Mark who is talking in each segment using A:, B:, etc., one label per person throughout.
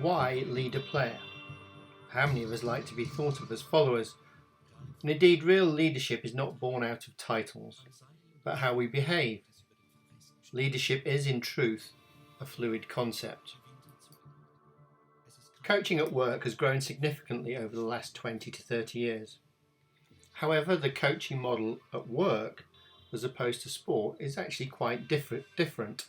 A: Why leader player? How many of us like to be thought of as followers? And indeed, real leadership is not born out of titles, but how we behave. Leadership is, in truth, a fluid concept. Coaching at work has grown significantly over the last 20 to 30 years. However, the coaching model at work, as opposed to sport, is actually quite different.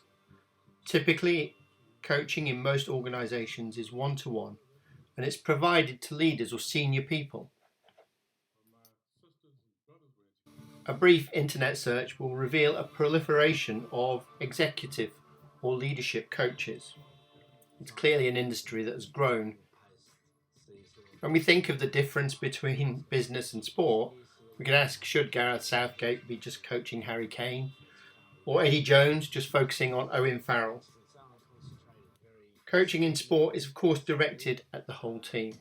A: Typically, coaching in most organisations is one-to-one, and it's provided to leaders or senior people. A brief internet search will reveal a proliferation of executive or leadership coaches. It's clearly an industry that has grown. When we think of the difference between business and sport, we can ask, should Gareth Southgate be just coaching Harry Kane? Or Eddie Jones just focusing on Owen Farrell? Coaching in sport is of course directed at the whole team.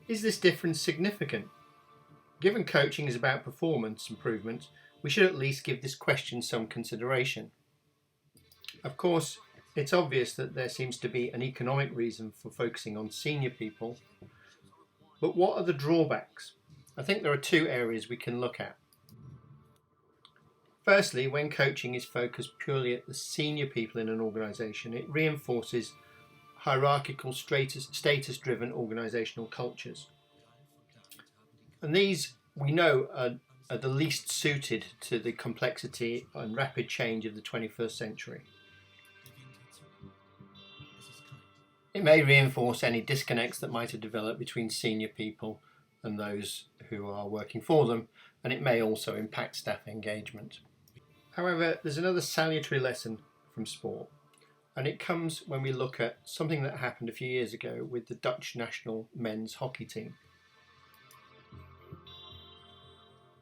A: Is this difference significant? Given coaching is about performance improvement, we should at least give this question some consideration. Of course, it's obvious that there seems to be an economic reason for focusing on senior people, but what are the drawbacks? I think there are two areas we can look at. Firstly, when coaching is focused purely at the senior people in an organisation, it reinforces hierarchical, status-driven organisational cultures. And these, we know, are the least suited to the complexity and rapid change of the 21st century. It may reinforce any disconnects that might have developed between senior people and those who are working for them, and it may also impact staff engagement. However, there's another salutary lesson from sport, and it comes when we look at something that happened a few years ago with the Dutch national men's hockey team.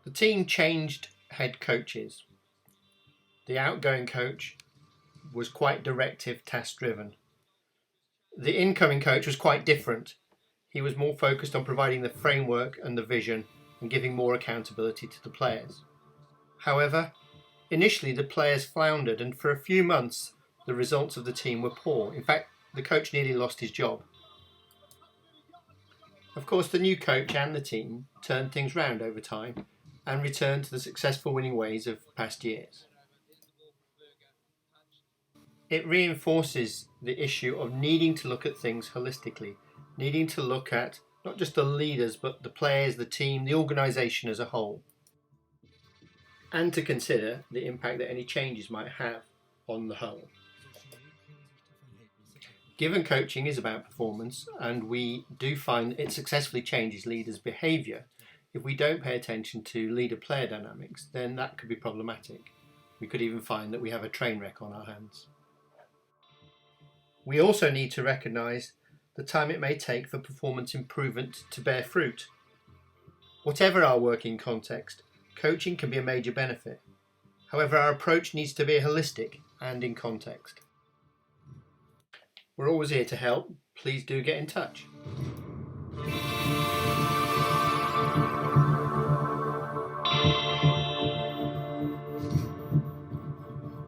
A: The team changed head coaches. The outgoing coach was quite directive, task-driven. The incoming coach was quite different. He was more focused on providing the framework and the vision and giving more accountability to the players. However, initially the players floundered, and for a few months the results of the team were poor. In fact, the coach nearly lost his job. Of course, the new coach and the team turned things round over time and returned to the successful winning ways of past years. It reinforces the issue of needing to look at things holistically, needing to look at not just the leaders, but the players, the team, the organisation as a whole, and to consider the impact that any changes might have on the whole. Given coaching is about performance, and we do find it successfully changes leaders' behaviour, if we don't pay attention to leader-player dynamics, then that could be problematic. We could even find that we have a train wreck on our hands. We also need to recognise the time it may take for performance improvement to bear fruit. Whatever our working context, coaching can be a major benefit. However, our approach needs to be holistic and in context. We're always here to help. Please do get in touch.